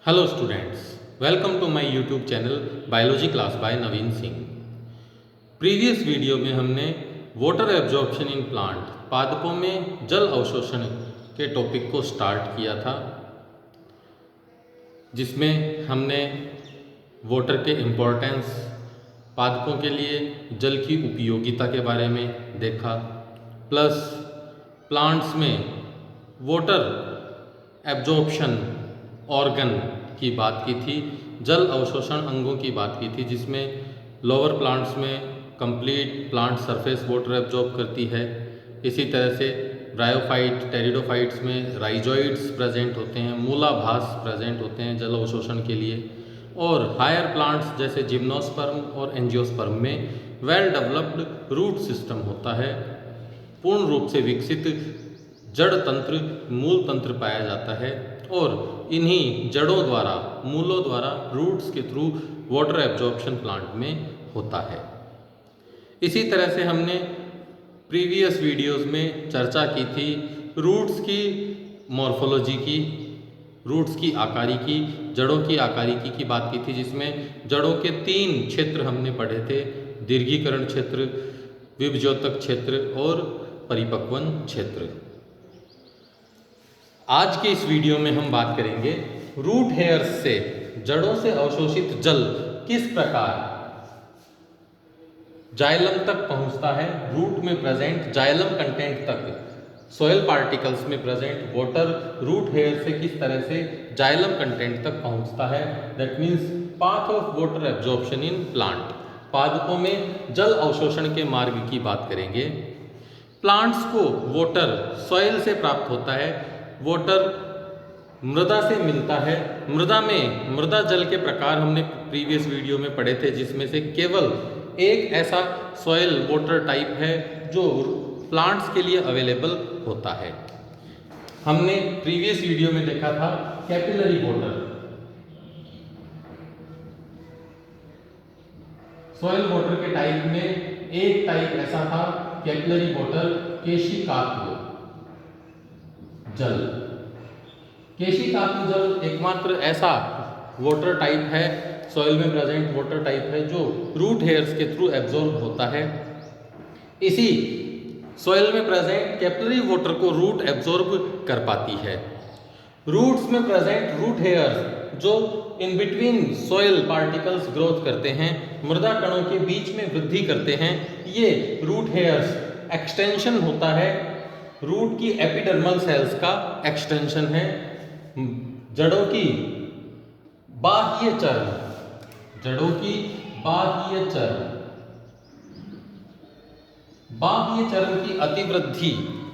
Hello students, welcome to my YouTube channel biology class by Naveen Singh. Previous video में हमने water absorption in plant पादपों में जल अवशोषण के टॉपिक को स्टार्ट किया था, जिसमें हमने वाटर के इम्पोर्टेंस, पादपों के लिए जल की उपयोगिता के बारे में देखा, प्लस प्लांट्स में वाटर एब्जॉर्प्शन ऑर्गन की बात की थी, जल अवशोषण अंगों की बात की थी, जिसमें लोअर प्लांट्स में complete plant surface water absorb करती है। इसी तरह से ब्रायोफाइट, टेरिडोफाइट्स में राइजोइड्स प्रेजेंट होते हैं, मूलाभास प्रेजेंट होते हैं जल अवशोषण के लिए। और हायर प्लांट्स जैसे जिम्नोस्पर्म और एंजियोस्पर्म में वेल डेवलप्ड रूट सिस्टम होता है, पूर्ण रूप से विकसित जड़ तंत्र, मूल तंत्र पाया जाता है, और इन्हीं जड़ों द्वारा, मूलों द्वारा, रूट्स के थ्रू वाटर एब्जॉर्प्शन प्लांट में होता है। इसी तरह से हमने प्रीवियस वीडियोस में चर्चा की थी रूट्स की मॉर्फोलॉजी की, रूट्स की आकारिकी, जड़ों की आकारिकी की बात की थी, जिसमें जड़ों के 3 क्षेत्र हमने पढ़े थे: दीर्घीकरण क्षेत्र, विभज्योतक क्षेत्र और परिपक्वन क्षेत्र। आज के इस वीडियो में हम बात करेंगे रूट हेयर्स से जड़ों से अवशोषित जल किस प्रकार जाइलम तक पहुंचता है, रूट में प्रेजेंट जाइलम कंटेंट तक, सॉइल पार्टिकल्स में प्रेजेंट वाटर रूट हेयर से किस तरह से जाइलम कंटेंट तक पहुंचता है। That means path of water absorption in plant, पादपों में जल अवशोषण के मार्ग की बात करेंगे। प्लांट्स को वाटर सॉइल से प्राप्त होता है, वाटर मृदा से मिलता है। मृदा में मृदा जल के प्रकार हमने प्रीवियस वीडियो में पढ़े थे, जिसमें से केवल एक ऐसा सॉइल वाटर टाइप है जो प्लांट्स के लिए अवेलेबल होता है। हमने प्रीवियस वीडियो में देखा था कैपिलरी वाटर, सॉइल वाटर के टाइप में एक टाइप ऐसा था कैपिलरी वाटर, केशिकात्व जल। केशिकात्व जल एकमात्र ऐसा वाटर टाइप है, सॉइल में प्रेजेंट वाटर टाइप है, जो रूट हेयर्स के थ्रू एब्जॉर्ब होता है। इसी सॉइल में प्रेजेंट कैपिलरी वाटर को रूट एब्जॉर्ब कर पाती है। रूट्स में प्रेजेंट रूट हेयर्स जो in between soil particles growth करते हैं, मृदा कणों के बीच में वृद्धि करते हैं, ये रूट हेयर्स एक्सटेंशन होता है, रूट की एपिडर्मल सेल्स का एक्सटेंशन है। जड़ों की बाह्य चर्म, जड़ों की बाह्य चर्म, बाह्य चर्म की अतिवृद्धि,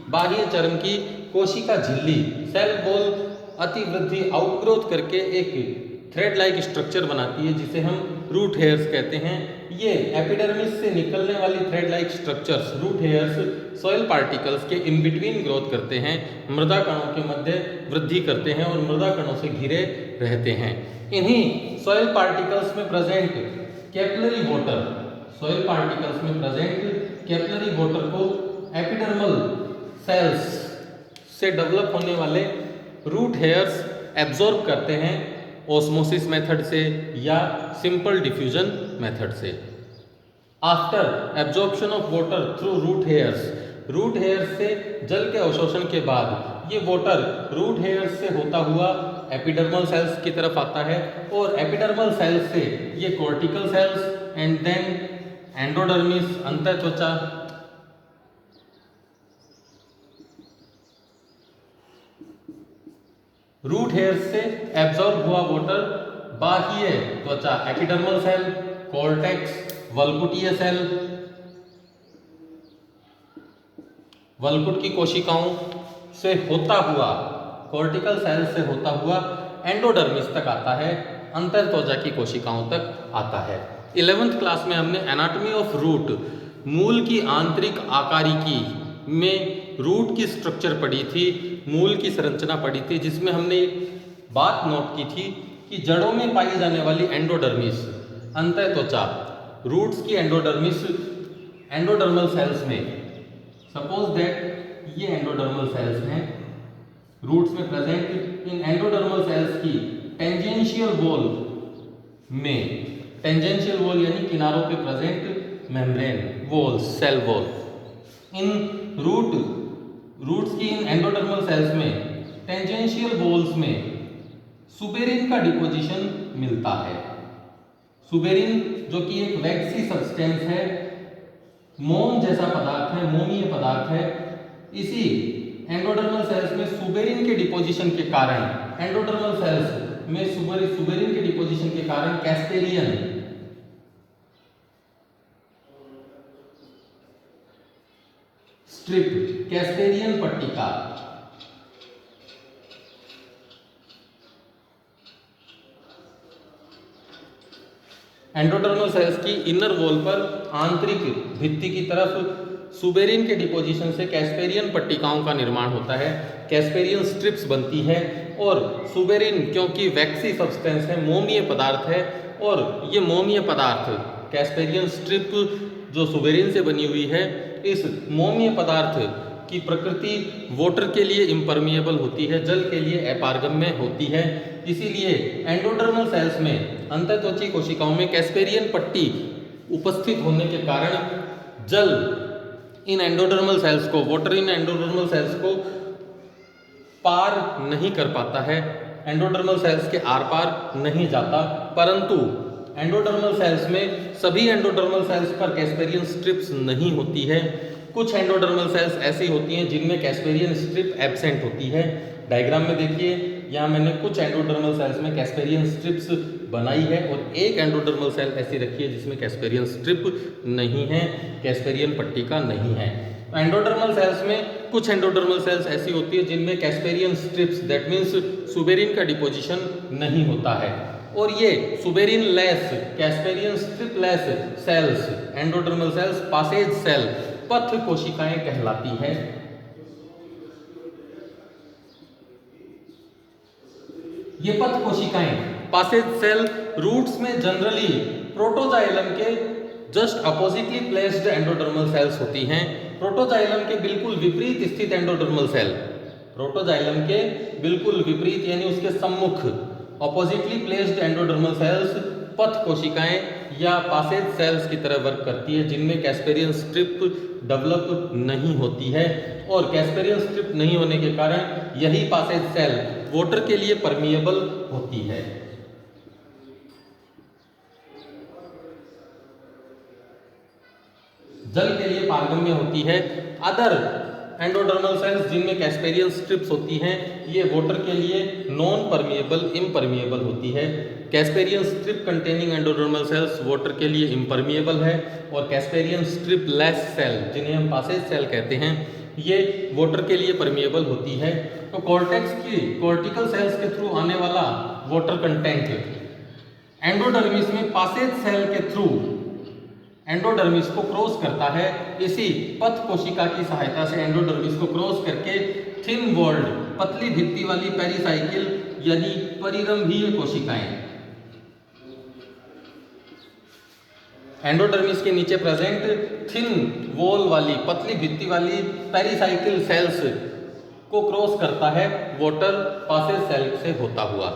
बाह्य चर्म की कोशिका झिल्ली, सेल वॉल अतिवृद्धि, आउटग्रोथ करके एक थ्रेड लाइक स्ट्रक्चर बनाती है, जिसे हम रूट हेयर्स कहते हैं। ये एपिडर्मिस से निकलने वाली thread like structures, root hairs, soil particles के इन बिटवीन ग्रोथ करते हैं, मृदा कणों के मध्य वृद्धि करते हैं और मृदा कणों से घिरे रहते हैं। इन्हीं सॉइल पार्टिकल्स में present capillary water, soil particles में प्रेजेंट कैपिलरी वाटर को एपिडर्मल सेल्स से डेवलप होने वाले रूट हेयर्स एब्जॉर्ब करते हैं, ऑस्मोसिस मेथड से या सिंपल डिफ्यूजन मेथड से। After absorption of water through root hairs, root hairs से जल के अवशोषण के बाद ये वाटर रूट हेयर्स से होता हुआ एपिडर्मल सेल्स की तरफ आता है, और एपिडर्मल सेल्स से ये cortical cells and then endodermis, अंतःत्वचा, रूट हेयर्स से एब्जॉर्ब हुआ वाटर बाह्य त्वचा, एपिडर्मल सेल, कॉर्टेक्स, वल्कुटीय सेल, वल्कुट की कोशिकाओं से होता हुआ, कॉर्टिकल सेल से होता हुआ एंडोडर्मिस तक आता है, अंतःत्वचा की कोशिकाओं तक आता है। 11th क्लास में हमने एनाटॉमी ऑफ रूट, मूल की आंतरिक आकारिकी में रूट की स्ट्रक्चर पढ़ी थी, मूल की संरचना पढ़ी थी, जिसमें हमने बात नोट की थी कि जड़ों में पाई जाने वाली एंडोडर्मिस, अंतःत्वचा, रूट्स की एंडोडर्मिस, एंडोडर्मल सेल्स में, सपोज दैट ये एंडोडर्मल सेल्स हैं, रूट्स में प्रेजेंट, इन एंडोडर्मल सेल्स की टेंजेंट टेंजेंशियल वॉल में, टेंजेंशियल वॉल यानी किनारों पे present membrane walls, cell wall, इन रूट्स की इन एंडोडर्मल सेल्स में टेंजेंशियल वॉल्स में सुबेरिन का डिपोजिशन मिलता है। सुबेरिन जो कि एक वैक्सी सब्सटेंस है, मोम जैसा पदार्थ है, मोमीय पदार्थ है। इसी एंडोडर्मल सेल्स में सुबेरिन के डिपोजिशन के कारण, एंडोडर्मल सेल्स में सुबेरिन के डिपोजिशन के कारण कैस्पेरियन स्ट्रिप, कैस्पेरियन पट्टिका एंडोडर्मल सेल्स की इनर वॉल पर आंतरिक भित्ति की तरफ सुबेरिन के डिपोजिशन से कैस्पेरियन पट्टिकाओं का निर्माण होता है, कैस्पेरियन स्ट्रिप्स बनती है। और सुबेरिन क्योंकि वैक्सी सब्सटेंस है, मोमीय पदार्थ है, और ये मोमीय पदार्थ कैस्पेरियन स्ट्रिप जो सुबेरिन से बनी हुई है, इस मोमीय पदार्थ की प्रकृति वाटर के लिए इम्परमिएबल होती है, जल के लिए अपारगम्य होती है। इसीलिए एंडोडर्मल सेल्स में, अंतःत्वची कोशिकाओं में कैस्पेरियन पट्टी उपस्थित होने के कारण जल इन एंडोडर्मल सेल्स को, वाटर इन एंडोडर्मल सेल्स को पार नहीं कर पाता है, एंडोडर्मल सेल्स के आर पार नहीं जाता। परंतु एंडोडर्मल सेल्स में सभी एंडोडर्मल सेल्स पर कैस्पेरियन स्ट्रिप्स नहीं होती है। कुछ एंडोडर्मल सेल्स ऐसी होती हैं जिनमें कैस्पेरियन स्ट्रिप एब्सेंट होती है। डायग्राम में देखिए, यहाँ मैंने कुछ एंडोडर्मल सेल्स में कैस्पेरियन स्ट्रिप्स बनाई है और एक एंडोडर्मल सेल ऐसी रखी है जिसमें कैस्पेरियन स्ट्रिप नहीं है, कैस्पेरियन पट्टिका नहीं है। तो एंडोडर्मल सेल्स में कुछ एंडोडर्मल सेल्स ऐसी होती है जिनमें casparian strips, that means suberin का डिपोजिशन नहीं होता है। और ये suberin less, casparian strip less cells, endodermal cells passage cell, पथ कोशिकाएं कहलाती है। ये पथ कोशिकाएं, पासेज सेल, रूट्स में जनरली प्रोटोजाइलम के just oppositely placed endodermal cells होती हैं। प्रोटोजाइलम के बिल्कुल विपरीत स्थित एंडोडर्मल सेल, प्रोटोजाइलम के बिल्कुल विपरीत यानी उसके सम्मुख अपोजिटली प्लेस्ड एंडोडर्मल सेल्स पथ कोशिकाएं या पासेज सेल्स की तरह वर्क करती है, जिनमें कैस्पेरियन स्ट्रिप डेवलप नहीं होती है। और कैस्पेरियन स्ट्रिप नहीं होने के कारण यही पासेज सेल वाटर के लिए परमिएबल होती है। जल के लिए पारगम्य होती है। अदर एंडोडर्मल सेल्स जिनमें कैस्पेरियन स्ट्रिप्स होती हैं, ये वाटर के लिए नॉन परमिएबल, इम्परमिएबल होती है। Casparian strip containing endodermal cells water के लिए इम्परमिएबल है, और कैस्पेरियन स्ट्रिप लेस सेल जिन्हें हम पासेज सेल कहते हैं, ये वाटर के लिए परमिएबल होती है। तो कॉर्टेक्स की कॉर्टिकल सेल्स के थ्रू आने वाला वाटर कंटेंट एंडोडर्मिस में पासेज सेल के थ्रू एंडोडर्मिस को क्रॉस करता है। इसी पथ कोशिका की सहायता से एंडोडर्मिस को क्रॉस करके थिन वॉल्ड, पतली भित्ति वाली पेरिसाइकिल यानी परिरंभीय कोशिकाएं, एंडोडर्मिस के नीचे प्रेजेंट थिन वॉल वाली, पतली भित्ति वाली पेरिसाइकिल सेल्स को क्रॉस करता है वाटर पासेज सेल से होता हुआ।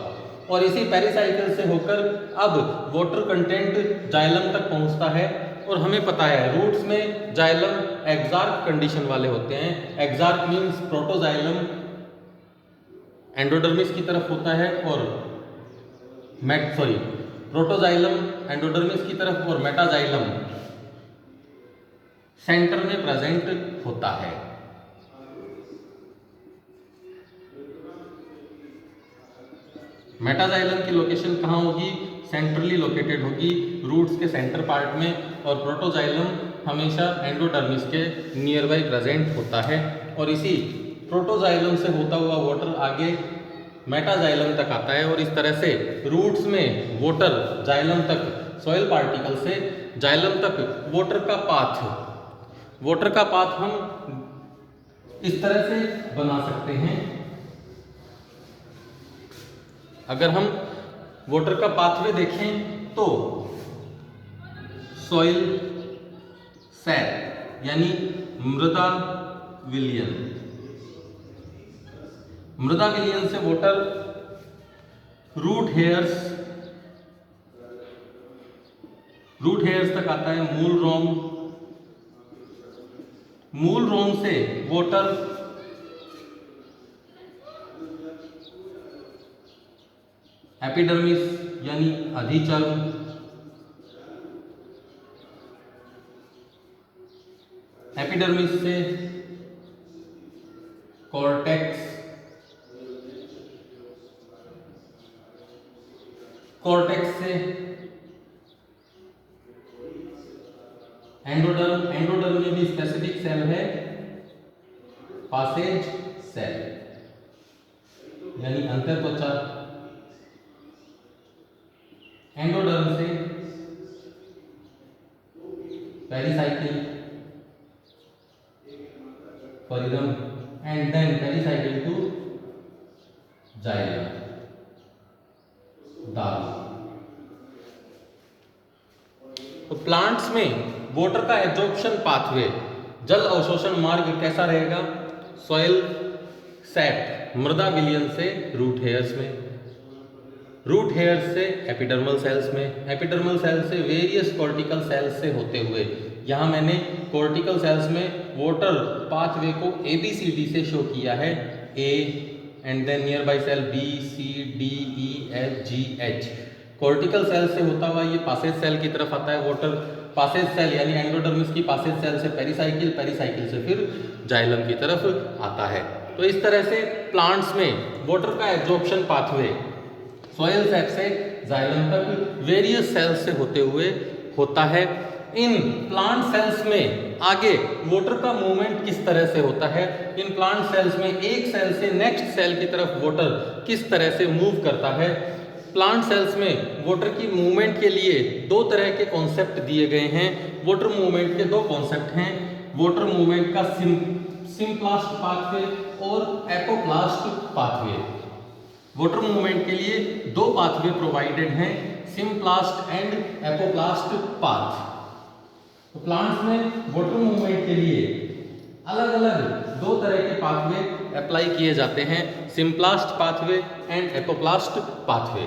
और इसी पेरिसाइकिल से होकर अब वाटर कंटेंट जाइलम तक पहुंचता है। और हमें पता है रूट्स में जाइलम एक्सार्क कंडीशन वाले होते हैं। एक्सार्क मीन्स प्रोटोजाइलम एंडोडर्मिस की तरफ होता है और प्रोटोजाइलम एंडोडर्मिस की तरफ और मेटाजाइलम सेंटर में प्रेजेंट होता है। मेटाजाइलम की लोकेशन कहाँ होगी? सेंट्रली लोकेटेड होगी, रूट्स के सेंटर पार्ट में। और प्रोटोजाइलम हमेशा एंडोडर्मिस के नियर बाई प्रेजेंट होता है। और इसी प्रोटोजाइलम से होता हुआ वाटर आगे मेटाजाइलम तक आता है। और इस तरह से रूट्स में वाटर जाइलम तक, सॉइल पार्टिकल से जाइलम तक वाटर का पाथ हम इस तरह से बना सकते हैं। अगर हम वाटर का पाथवे देखें तो सॉइल सैक यानी मृदा विलयन से वाटर रूट हेयर्स तक आता है मूल रोम से वोटर एपिडर्मिस यानी अधिचर्म, एपिडर्मिस से कॉर्टेक्स, कॉर्टेक्स से एंडोडर्म, एंडोडर्म में भी स्पेसिफिक सेल है पासेज सेल यानी अंतःत्वचा, एंडोडर्म से पेरिसाइकिल, परिरम and then pericycle to xylem, दाल। तो प्लांट्स में वाटर का एब्जॉर्प्शन पाथवे, जल अवशोषण मार्ग कैसा रहेगा? सॉइल सेट, मृदा विलयन से रूट हेयर्स में, रूट हेयर्स से एपिडर्मल सेल्स में, एपिडर्मल सेल्स से वेरियस कॉर्टिकल सेल्स से होते हुए, यहाँ मैंने कॉर्टिकल सेल्स में वाटर पाथवे को ABCD से शो किया है, A and then nearby cell B C D E F G H। Cortical cell से होता हुआ ये पासेज सेल की तरफ आता है, वाटर पासेज सेल यानी एंडोडर्मिस की पासेज सेल से पेरिसाइकिल, पेरिसाइकिल से फिर जाइलम की तरफ आता है। तो इस तरह से प्लांट्स में वाटर का एब्जॉर्प्शन पाथवे सॉइल सेट से जाइलम तक वेरियस सेल्स से होते हुए होता है। इन प्लांट सेल्स में आगे वाटर का मूवमेंट किस तरह से होता है? इन प्लांट सेल्स में एक सेल से नेक्स्ट सेल की तरफ वाटर किस तरह से मूव करता है? प्लांट सेल्स में वाटर की मूवमेंट के लिए दो तरह के कॉन्सेप्ट दिए गए हैं। वाटर मूवमेंट के दो कॉन्सेप्ट हैं, वाटर मूवमेंट का सिम्प्लास्ट पाथवे और एपोप्लास्ट पाथवे। वाटर मूवमेंट के लिए दो पाथवे प्रोवाइडेड हैं, सिम्प्लास्ट एंड एपोप्लास्ट पाथ। तो प्लांट्स में वाटर मूवमेंट के लिए अलग अलग दो तरह के पाथवे अप्लाई किए जाते हैं, symplast pathway and apoplast pathway.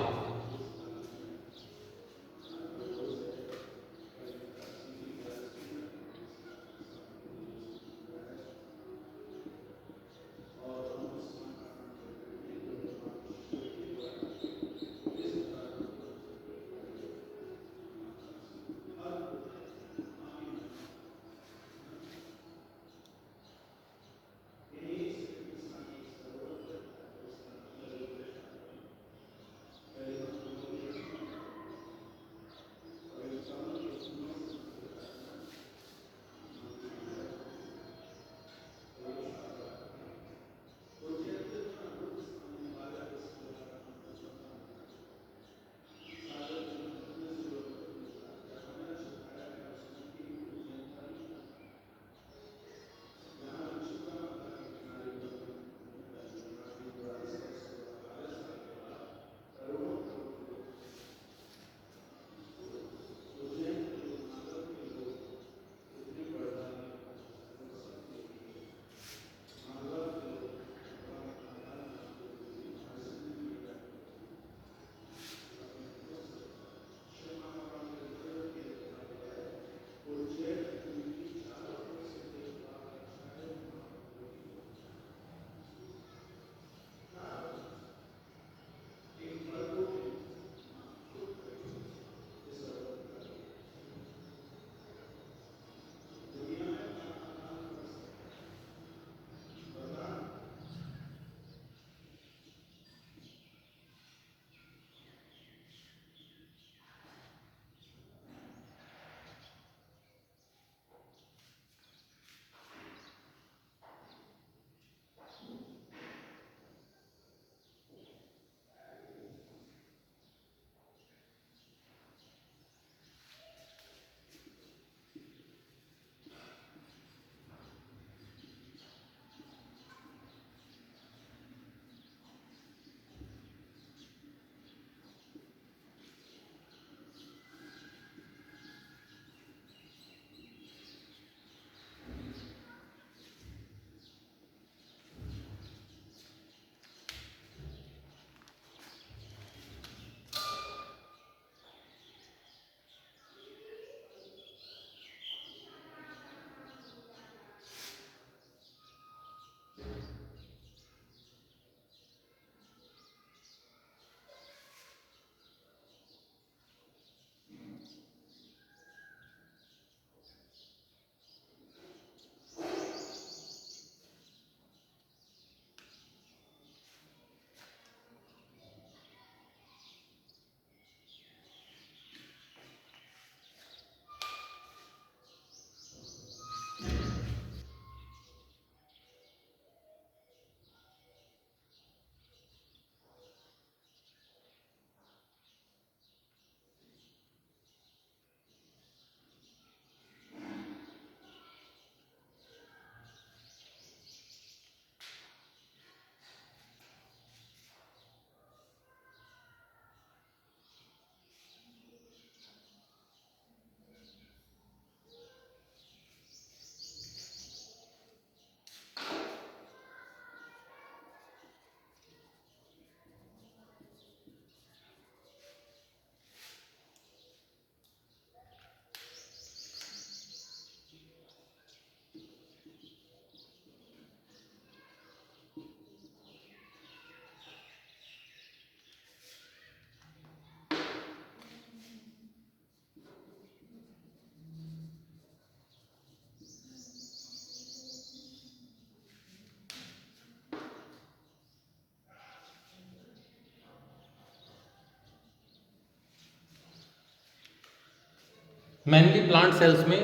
Mainly plant cells में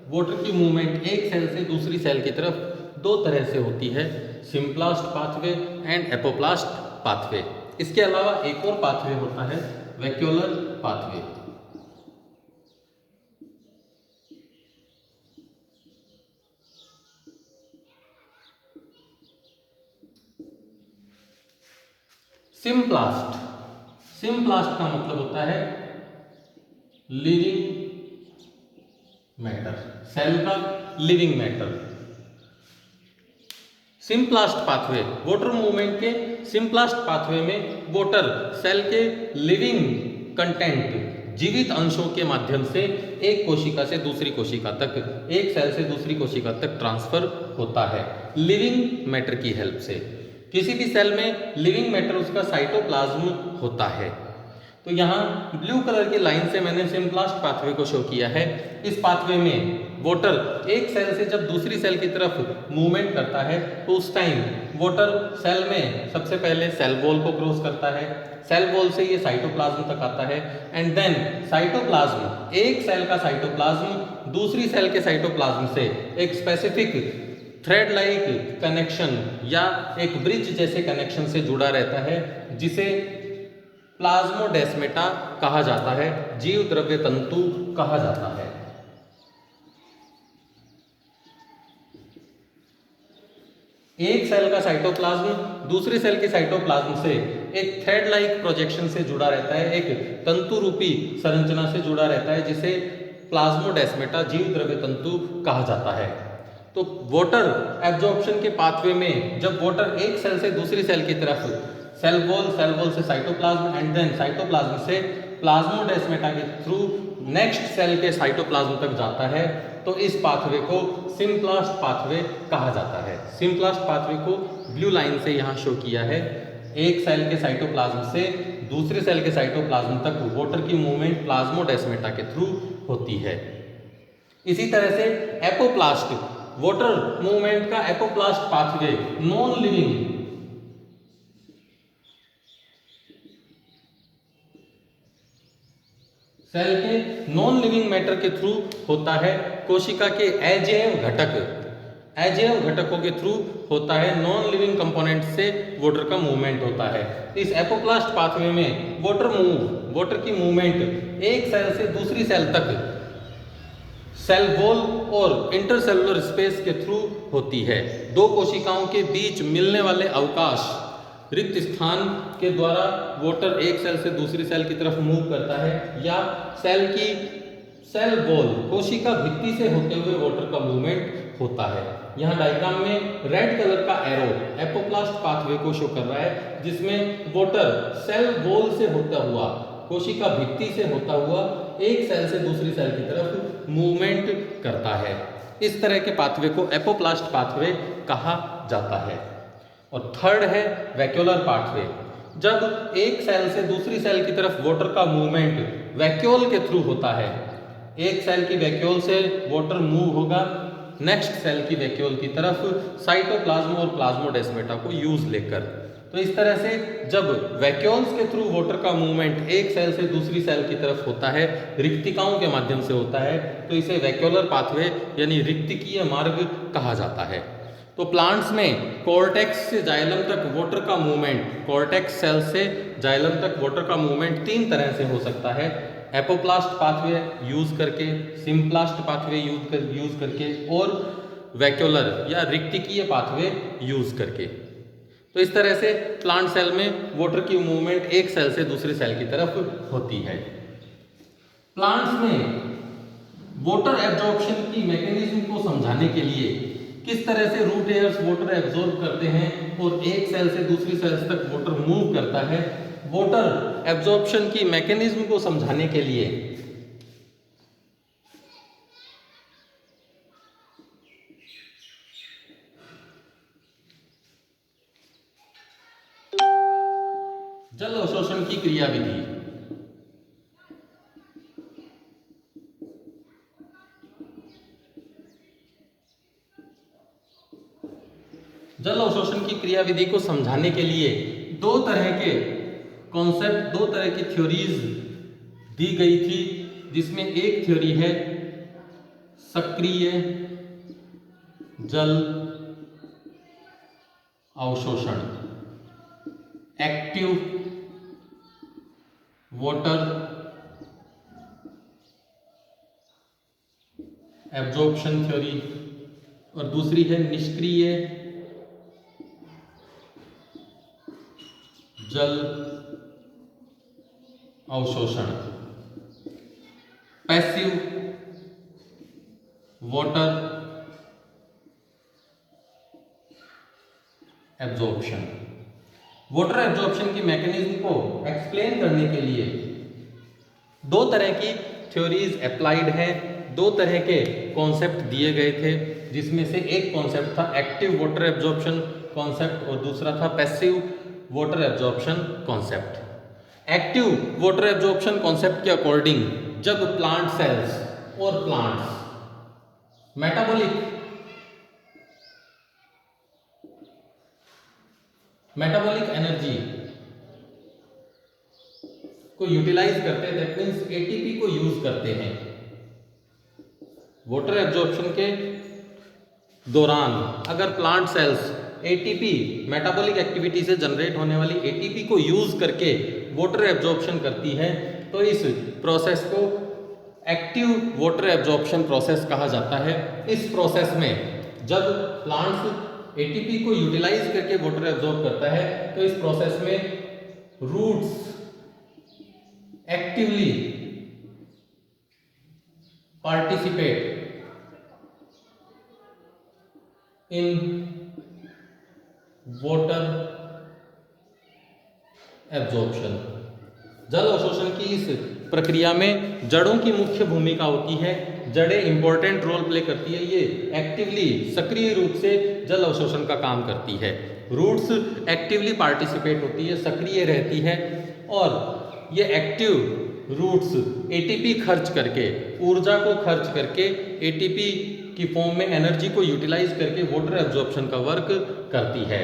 वाटर की मूवमेंट एक सेल से दूसरी सेल की तरफ दो तरह से होती है, symplast pathway and apoplast pathway. इसके अलावा एक और पाथवे होता है वैक्यूलर पाथवे। सिम्प्लास्ट, सिम्प्लास्ट का मतलब होता है लिविंग मैटर, सेल का living matter. Symplast pathway, water movement के सिम्प्लास्ट पाथवे में वाटर सेल के लिविंग कंटेंट, जीवित अंशों के माध्यम से एक कोशिका से दूसरी कोशिका तक, एक सेल से दूसरी कोशिका तक ट्रांसफर होता है लिविंग मैटर की हेल्प से। किसी भी सेल में लिविंग मैटर उसका साइटोप्लाज्म होता है। तो यहाँ ब्लू कलर की लाइन से मैंने सिम्प्लास्ट पाथवे को शो किया है। इस पाथवे में वाटर एक सेल से जब दूसरी सेल की तरफ मूवमेंट करता है तो उस टाइम वाटर सेल में सबसे पहले सेल वॉल को क्रॉस करता है, सेल वॉल से ये साइटोप्लाज्म तक आता है एंड देन साइटोप्लाज्म, एक सेल का साइटोप्लाज्म दूसरी सेल के साइटोप्लाज्म से एक स्पेसिफिक थ्रेड लाइक कनेक्शन या एक ब्रिज जैसे कनेक्शन से जुड़ा रहता है, जिसे प्लाज्मोडेस्मेटा कहा जाता है, जीव द्रव्य तंतु कहा जाता है। एक सेल का साइटोप्लाज्म दूसरी सेल के साइटोप्लाज्म से एक थ्रेड लाइक प्रोजेक्शन से जुड़ा रहता है, एक तंतु रूपी संरचना से जुड़ा रहता है, जिसे प्लाज्मोडेस्मेटा जीव द्रव्य तंतु कहा जाता है। तो वाटर एब्जॉर्प्शन के पाथवे में जब वाटर एक सेल से दूसरी सेल की तरफ सेल वॉल से साइटोप्लाज्म एंड देन साइटोप्लाज्म से प्लाज्मोडेस्मेटा के थ्रू नेक्स्ट सेल के साइटोप्लाज्म तक जाता है, तो इस पाथवे को सिम्प्लास्ट पाथवे कहा जाता है। सिम्प्लास्ट पाथवे को ब्लू लाइन से यहाँ शो किया है। एक सेल के साइटोप्लाज्म से दूसरे सेल के साइटोप्लाज्म तक वाटर की मूवमेंट प्लाज्मोडेस्मेटा के थ्रू होती है। इसी तरह से एपोप्लास्ट, वाटर मूवमेंट का apoplast pathway non living cell के नॉन लिविंग मैटर के थ्रू होता है, कोशिका के अजैव घटक, अजैव घटकों के थ्रू होता है, नॉन लिविंग कंपोनेंट से वाटर का मूवमेंट होता है। इस एपोप्लास्ट पाथवे में वाटर की मूवमेंट एक सेल से दूसरी सेल तक सेल वॉल और इंटरसेलुलर स्पेस के थ्रू होती है। दो कोशिकाओं के बीच मिलने वाले अवकाश, रिक्त स्थान के द्वारा वाटर एक सेल से दूसरी सेल की तरफ मूव करता है, या सेल वॉल, कोशिका भित्ति से होते हुए वाटर का मूवमेंट होता है। यहाँ डायग्राम में रेड कलर का एरो एपोप्लास्ट पाथवे को शो कर रहा है, जिसमें वाटर सेल वॉल से होता हुआ, कोशिका भित्ति से होता हुआ एक सेल से दूसरी सेल की तरफ मूवमेंट करता है। इस तरह के पाथवे को एपोप्लास्ट पाथवे कहा जाता है। और थर्ड है वैक्यूलर पाथवे। जब एक सेल से दूसरी सेल की तरफ वाटर का मूवमेंट वैक्यूल के थ्रू होता है, एक सेल की वैक्यूल से वाटर मूव होगा नेक्स्ट सेल की वैक्यूल की तरफ साइटोप्लाज्म और प्लाज्मोडेस्मेटा को यूज लेकर। तो इस तरह से जब वैक्यूल्स के थ्रू वाटर का मूवमेंट एक सेल से दूसरी सेल की तरफ होता है, रिक्तिकाओं के माध्यम से होता है, तो इसे वैक्यूलर पाथवे यानी रिक्तिकीय मार्ग कहा जाता है। तो प्लांट्स में कॉर्टेक्स से जाइलम तक वाटर का मूवमेंट, कॉर्टेक्स सेल से जाइलम तक वाटर का मूवमेंट तीन तरह से हो सकता है, एपोप्लास्ट पाथवे यूज करके, सिम्प्लास्ट पाथवे यूज करके और वैक्यूलर या रिक्तिकीय पाथवे यूज करके। तो इस तरह से प्लांट सेल में वाटर की मूवमेंट एक सेल से दूसरे सेल की तरफ होती है। प्लांट्स में वाटर एब्जॉर्प्शन की मैकेनिज्म को समझाने के लिए किस तरह से रूट एयर्स वाटर एब्जॉर्ब करते हैं और एक सेल से दूसरी सेल तक वाटर मूव करता है, वाटर एब्जॉर्प्शन की मैकेनिज्म को समझाने के लिए जल अवशोषण की क्रियाविधि। जल अवशोषण की क्रियाविधि को समझाने के लिए दो तरह के कॉन्सेप्ट, दो तरह की थ्योरीज दी गई थी। जिसमें एक थ्योरी है सक्रिय जल अवशोषण, एक्टिव वाटर एब्जॉर्प्शन थ्योरी, और दूसरी है निष्क्रिय जल अवशोषण, passive water absorption. Water absorption की मैकेनिज्म को एक्सप्लेन करने के लिए दो तरह की थ्योरीज अप्लाइड हैं, दो तरह के कॉन्सेप्ट दिए गए थे, जिसमें से एक कॉन्सेप्ट था एक्टिव वाटर एब्जॉर्प्शन कॉन्सेप्ट और दूसरा था passive water absorption concept. Active water absorption concept के अकॉर्डिंग जब प्लांट सेल्स और प्लांट्स मेटाबॉलिक एनर्जी को यूटिलाइज करते हैं, दैट मीन्स एटीपी को यूज करते हैं। वाटर एब्जॉर्प्शन के दौरान अगर plant cells ATP metabolic activity से जनरेट होने वाली एटीपी को यूज करके वाटर एब्जॉर्प्शन करती है, तो इस प्रोसेस को एक्टिव वाटर एब्जॉर्प्शन प्रोसेस कहा जाता है। इस प्रोसेस में जब प्लांट्स एटीपी को यूटिलाइज करके वाटर एब्जॉर्ब करता है, तो इस प्रोसेस में roots actively participate in water absorption. जल अवशोषण की इस प्रक्रिया में जड़ों की मुख्य भूमिका होती है। जड़ें इंपॉर्टेंट रोल प्ले करती है, ये एक्टिवली सक्रिय रूप से जल अवशोषण का काम करती है। रूट्स एक्टिवली पार्टिसिपेट होती है, सक्रिय रहती है, और ये एक्टिव रूट्स एटीपी खर्च करके, ऊर्जा को खर्च करके, एटीपी की फॉर्म में एनर्जी को यूटिलाइज करके वाटर एब्जॉर्प्शन का वर्क करती है।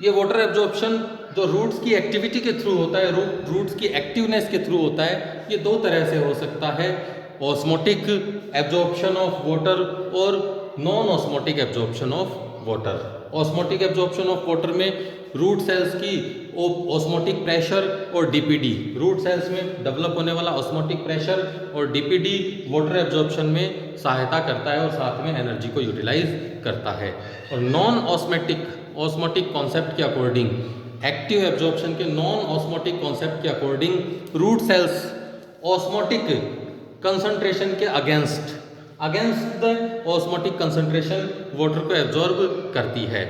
ये वाटर एब्जॉर्प्शन जो रूट्स की एक्टिविटी के थ्रू होता है, रूट्स की एक्टिवनेस के थ्रू होता है, ये दो तरह से हो सकता है, ऑस्मोटिक एब्जॉर्प्शन ऑफ वाटर और non osmotic absorption of water. Osmotic absorption of water में रूट सेल्स की ऑस्मोटिक प्रेशर और डीपीडी, रूट सेल्स में डेवलप होने वाला ऑस्मोटिक प्रेशर और डीपीडी वाटर एब्जॉर्प्शन में सहायता करता है और साथ में एनर्जी को यूटिलाइज करता है। और नॉन ऑस्मोटिक कॉन्सेप्ट के अकॉर्डिंग, एक्टिव एब्जॉर्प्शन के नॉन ऑस्मोटिक कॉन्सेप्ट के according root cells osmotic concentration के against the osmotic concentration water को एब्जॉर्ब करती है।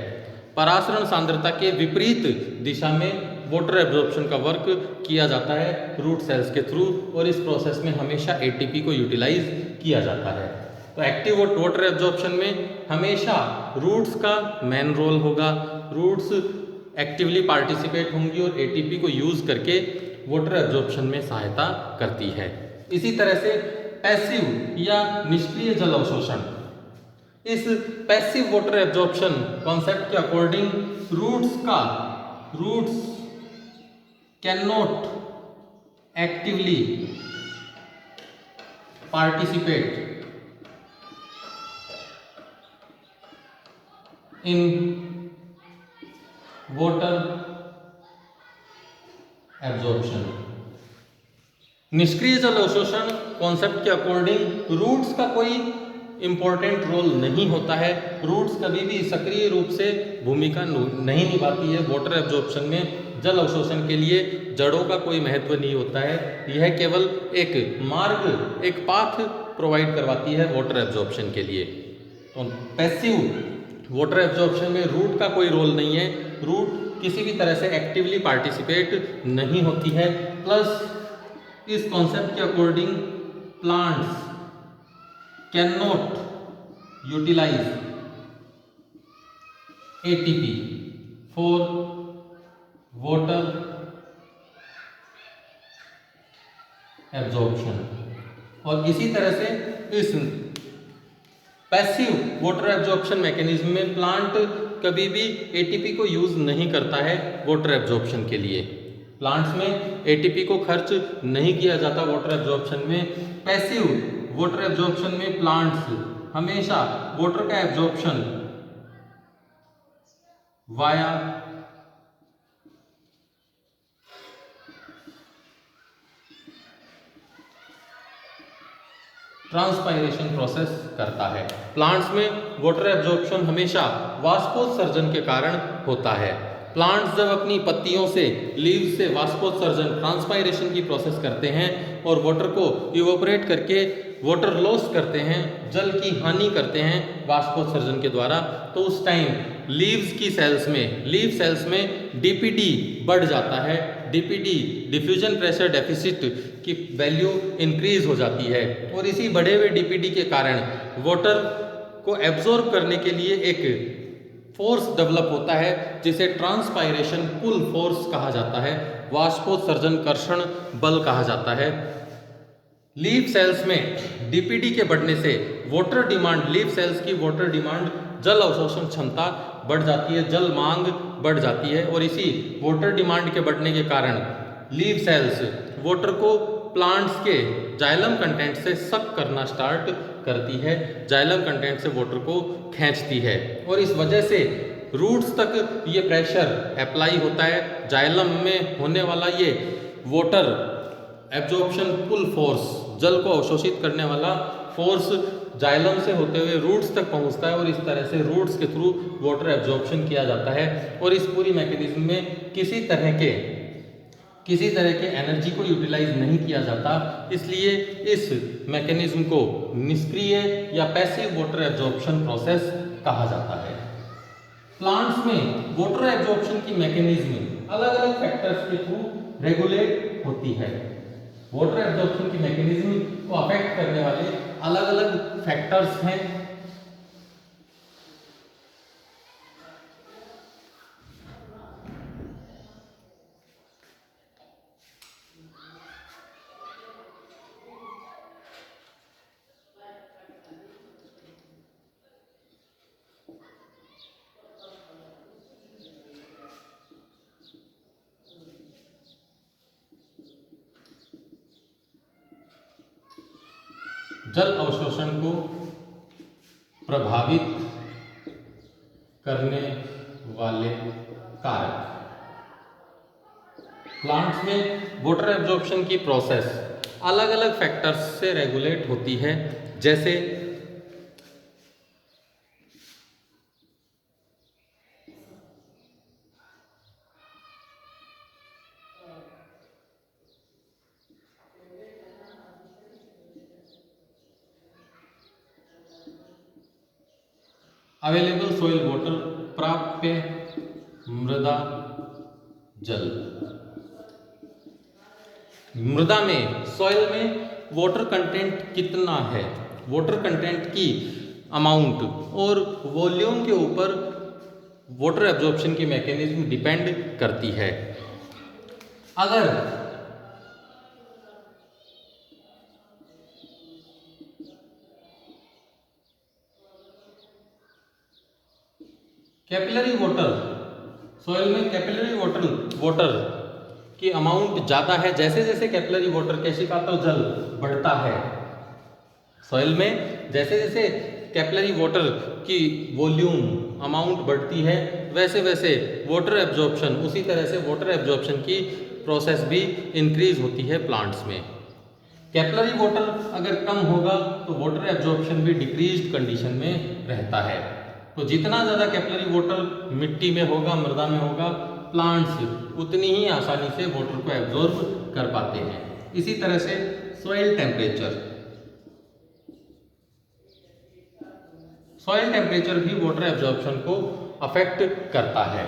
परासरण सांद्रता के विपरीत दिशा में वाटर एब्जॉर्प्शन का वर्क किया जाता है रूट सेल्स के थ्रू, और इस प्रोसेस में हमेशा एटीपी को यूटिलाइज किया जाता है। तो एक्टिव वाटर एब्जॉर्प्शन में हमेशा रूट्स का मेन रोल होगा, रूट्स एक्टिवली पार्टिसिपेट होंगी और एटीपी को यूज करके वाटर एब्जॉर्प्शन में सहायता करती है। इसी तरह से पैसिव या निष्क्रिय जल अवशोषण, इस पैसिव वाटर एब्जॉर्प्शन कॉन्सेप्ट के according roots cannot actively participate in water absorption. निष्क्रिय जल अवशोषण कॉन्सेप्ट के अकॉर्डिंग रूट्स का कोई इंपॉर्टेंट रोल नहीं होता है, रूट्स कभी भी सक्रिय रूप से भूमिका नहीं निभाती है वाटर एब्जॉर्प्शन में। जल अवशोषण के लिए जड़ों का कोई महत्व नहीं होता है, यह केवल एक मार्ग, एक पाथ प्रोवाइड करवाती है वाटर एब्जॉर्प्शन के लिए। तो पैसिव वाटर एब्जॉर्प्शन में रूट का कोई रोल नहीं है, रूट किसी भी तरह से एक्टिवली पार्टिसिपेट नहीं होती है। प्लस इस कॉन्सेप्ट के according plants cannot utilise ATP for water absorption, और इसी तरह से इस पैसिव वाटर एब्जॉर्प्शन मैकेनिज्म में प्लांट कभी भी एटीपी को यूज नहीं करता है वाटर एब्जॉर्प्शन के लिए। प्लांट्स में एटीपी को खर्च नहीं किया जाता वाटर एब्जॉर्प्शन में। पैसिव वाटर एब्जॉर्प्शन में प्लांट्स हमेशा वाटर का एब्जॉर्प्शन वाया ट्रांसपायरेशन प्रोसेस करता है। प्लांट्स में वाटर एब्जॉर्प्शन हमेशा वाष्पोत्सर्जन के कारण होता है। प्लांट्स जब अपनी पत्तियों से लीव्स से वाष्पोत्सर्जन ट्रांसपायरेशन की प्रोसेस करते हैं और वाटर को इवोपरेट करके वाटर लॉस करते हैं, जल की हानि करते हैं वाष्पोत्सर्जन के द्वारा, तो उस टाइम लीव सेल्स में डीपीडी बढ़ जाता है। डीपीडी डिफ्यूजन प्रेशर डेफिसिट की वैल्यू इंक्रीज हो जाती है और इसी बढ़े हुए डीपीडी के कारण वाटर को एब्जॉर्ब करने के लिए एक फोर्स डेवलप होता है जिसे ट्रांसपायरेशन पुल फोर्स कहा जाता है, वाष्पोत्सर्जन कर्षण बल कहा जाता है। लीफ सेल्स में डीपीडी के बढ़ने से वाटर डिमांड, लीफ सेल्स की वाटर डिमांड, जल अवशोषण क्षमता बढ़ जाती है, जल मांग बढ़ जाती है और इसी वाटर डिमांड के बढ़ने के कारण लीफ सेल्स वाटर को प्लांट्स के जाइलम कंटेंट से सक करना स्टार्ट करती है, जाइलम कंटेंट से वाटर को खींचती है और इस वजह से रूट्स तक ये प्रेशर अप्लाई होता है। जाइलम में होने वाला ये वाटर एब्जॉर्प्शन पुल फोर्स, जल को अवशोषित करने वाला फोर्स जाइलम से होते हुए रूट्स तक पहुंचता है और इस तरह से रूट्स के थ्रू वाटर एब्जॉर्प्शन किया जाता है और इस पूरी मैकेनिज्म में किसी तरह के एनर्जी को यूटिलाइज नहीं किया जाता, इसलिए इस मैकेनिज्म को निष्क्रिय या पैसिव वाटर एब्जॉर्प्शन प्रोसेस कहा जाता है। प्लांट्स में वाटर एब्जॉर्प्शन की मैकेनिज्म अलग अलग फैक्टर्स के थ्रू रेगुलेट होती है। वाटर एब्जॉर्प्शन की मैकेनिज्म को अफेक्ट करने वाले अलग अलग फैक्टर्स हैं। जल अवशोषण को प्रभावित करने वाले कारक। प्लांट्स में वाटर एब्जॉर्प्शन की प्रोसेस अलग अलग फैक्टर्स से रेगुलेट होती है, जैसे अवेलेबल सॉइल वाटर, प्राप्य मृदा जल। मृदा में, सॉइल में वाटर कंटेंट कितना है, वाटर कंटेंट की अमाउंट और वॉल्यूम के ऊपर वाटर एब्जॉर्प्शन की मैकेनिज्म डिपेंड करती है। अगर कैपिलरी वाटर, सॉइल में कैपिलरी वाटर की अमाउंट ज़्यादा है, जैसे जैसे कैपिलरी वाटर केशिकातल जल बढ़ता है, सॉइल में जैसे जैसे कैपिलरी वाटर की वॉल्यूम अमाउंट बढ़ती है, वैसे वैसे वाटर एब्जॉर्प्शन, उसी तरह से वाटर एब्जॉर्प्शन की प्रोसेस भी इंक्रीज होती है प्लांट्स में। कैपिलरी वाटर अगर कम होगा तो वाटर एब्जॉर्प्शन भी डिक्रीज्ड कंडीशन में रहता है। तो जितना ज़्यादा कैपिलरी वाटर मिट्टी में होगा, मृदा में होगा, प्लांट्स उतनी ही आसानी से वाटर को एब्जॉर्ब कर पाते हैं। इसी तरह से सॉइल टेम्परेचर भी वाटर एब्जॉर्प्शन को अफेक्ट करता है।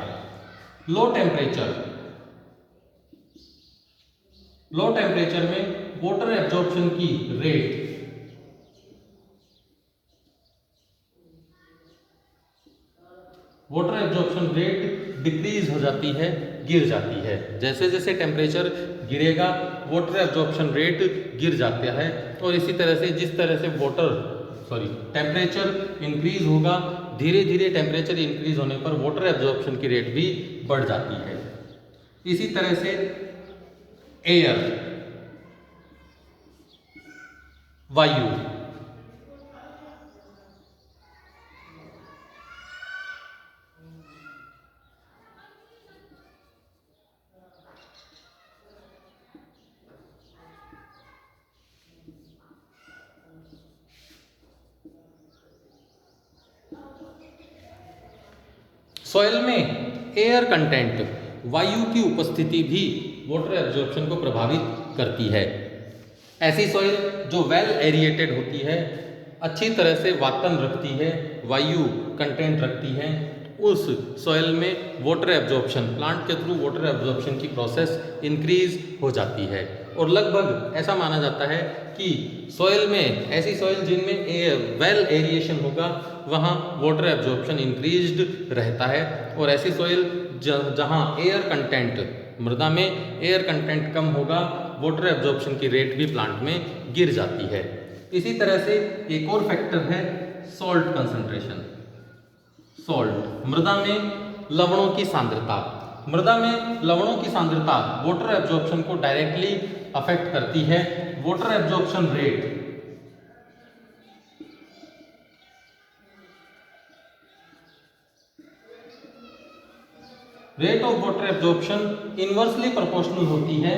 लो टेम्परेचर में वाटर एब्जॉर्प्शन की रेट डिक्रीज हो जाती है, गिर जाती है। जैसे जैसे टेम्परेचर गिरेगा वाटर एब्जॉर्प्शन रेट गिर जाता है और इसी तरह से जिस तरह से टेम्परेचर इंक्रीज होगा, धीरे धीरे टेम्परेचर इंक्रीज होने पर वाटर एब्जॉर्प्शन की रेट भी बढ़ जाती है। इसी तरह से एयर, वायु। सॉइल में एयर कंटेंट, वायु की उपस्थिति भी वाटर एब्जॉर्प्शन को प्रभावित करती है। ऐसी सॉइल जो वेल एरिएटेड होती है, अच्छी तरह से वातन रखती है, वायु कंटेंट रखती है, उस सॉइल में वाटर एब्जॉर्प्शन, प्लांट के थ्रू वाटर एब्जॉर्प्शन की प्रोसेस इंक्रीज हो जाती है। और लगभग ऐसा माना जाता है कि सॉइल में, ऐसी सॉइल जिनमें वेल एरिएशन होगा, वहाँ वाटर एब्जॉर्प्शन इंक्रीज्ड रहता है। और ऐसी सॉइल जहाँ एयर कंटेंट, मृदा में एयर कंटेंट कम होगा, वाटर एब्जॉर्प्शन की रेट भी प्लांट में गिर जाती है। इसी तरह से एक और फैक्टर है सॉल्ट कंसंट्रेशन। सॉल्ट, मृदा में लवणों की सांद्रता। मृदा में लवणों की सांद्रता वाटर एब्जॉर्प्शन को डायरेक्टली अफेक्ट करती है। Water absorption rate, rate of water absorption inversely proportional होती है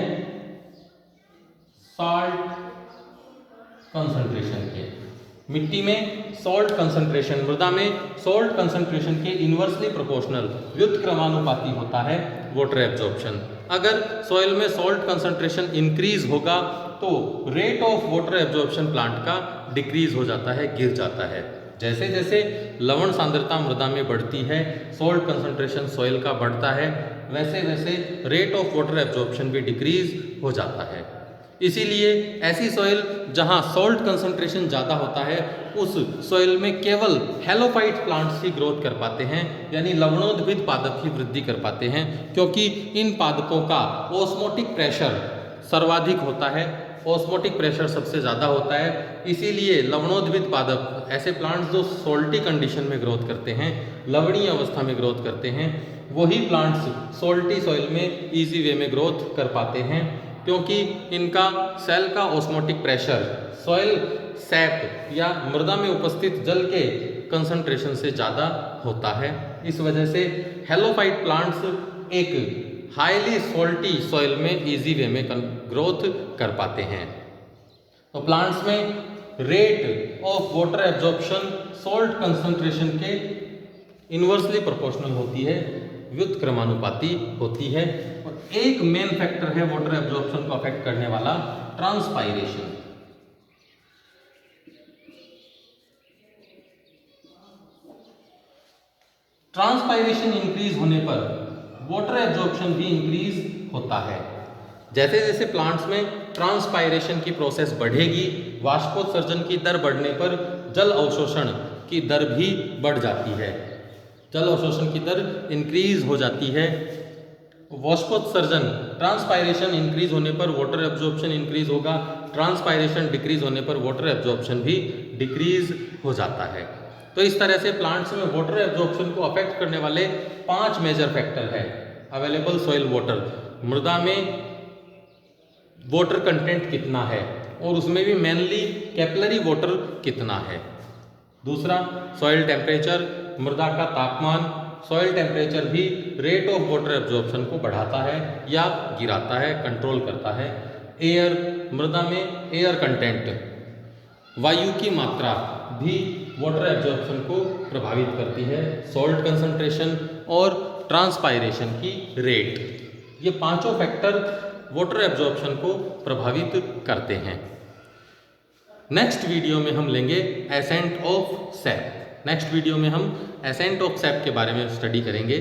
सॉल्ट कंसंट्रेशन के। मिट्टी में सॉल्ट कंसंट्रेशन, मृदा में सॉल्ट कंसंट्रेशन के इनवर्सली प्रोपोर्शनल, व्युत्क्रमानुपाती होता है वाटर एब्जॉर्प्शन। अगर सॉइल में सॉल्ट कंसंट्रेशन इंक्रीज होगा तो rate of water absorption plant का डिक्रीज हो जाता है, गिर जाता है। जैसे जैसे लवण सांद्रता मृदा में बढ़ती है, सॉल्ट कंसंट्रेशन सॉइल का बढ़ता है, वैसे वैसे रेट ऑफ वाटर एब्जॉर्प्शन भी डिक्रीज हो जाता है। इसीलिए ऐसी सॉइल जहां सॉल्ट कंसंट्रेशन ज़्यादा होता है, उस सॉइल में केवल हेलोफाइट प्लांट्स ही ग्रोथ कर पाते हैं, यानी लवणोद्भिद पादप ही वृद्धि कर पाते हैं, क्योंकि इन पादपों का ऑस्मोटिक प्रेशर सर्वाधिक होता है, ऑस्मोटिक प्रेशर सबसे ज़्यादा होता है। इसीलिए लवणोद्भिद पादप, ऐसे प्लांट्स जो सोल्टी कंडीशन में ग्रोथ करते हैं, लवणीय अवस्था में ग्रोथ करते हैं, वही प्लांट्स सोल्टी सॉइल में ईजी वे में ग्रोथ कर पाते हैं, क्योंकि इनका सेल का ऑस्मोटिक प्रेशर सॉइल सैप या मृदा में उपस्थित जल के कंसंट्रेशन से ज़्यादा होता है। इस वजह से हेलोफाइट प्लांट्स एक हाईली सॉल्टी सॉइल में इजी वे में ग्रोथ कर पाते हैं। तो प्लांट्स में rate of water absorption salt concentration के इनवर्सली प्रोपोर्शनल होती है, व्युत्क्रमानुपाती होती है। और एक मेन फैक्टर है वाटर एब्जॉर्प्शन को अफेक्ट करने वाला, ट्रांसपायरेशन। ट्रांसपायरेशन इंक्रीज होने पर वाटर एब्जॉर्प्शन भी इंक्रीज होता है। जैसे जैसे प्लांट्स में ट्रांसपायरेशन की प्रोसेस बढ़ेगी, वाष्पोत्सर्जन की दर बढ़ने पर जल अवशोषण की दर भी बढ़ जाती है, जल अवशोषण की दर इंक्रीज हो जाती है। वाष्पोत्सर्जन, ट्रांसपायरेशन इंक्रीज होने पर वाटर एब्जॉर्प्शन इंक्रीज होगा, ट्रांसपायरेशन डिक्रीज होने पर वाटर एब्जॉर्प्शन भी डिक्रीज हो जाता है। तो इस तरह से प्लांट्स में वाटर एब्जॉर्प्शन को अफेक्ट करने वाले 5 मेजर फैक्टर है। अवेलेबल सॉइल वाटर, मृदा में वाटर कंटेंट कितना है, और उसमें भी मेनली कैपिलरी वाटर कितना है। दूसरा, सॉइल टेम्परेचर, मृदा का तापमान। सॉइल टेम्परेचर भी रेट ऑफ वाटर एब्जॉर्प्शन को बढ़ाता है या गिराता है, कंट्रोल करता है। एयर, मृदा में एयर कंटेंट, वायु की मात्रा भी वाटर एब्जॉर्प्शन को प्रभावित करती है। सॉल्ट कंसंट्रेशन और ट्रांसपायरेशन की रेट, ये पांचों फैक्टर वाटर एब्जॉर्प्शन को प्रभावित करते हैं। नेक्स्ट वीडियो में हम लेंगे ascent of SAP. Next video में हम एसेंट ऑफ सैप के बारे में स्टडी करेंगे।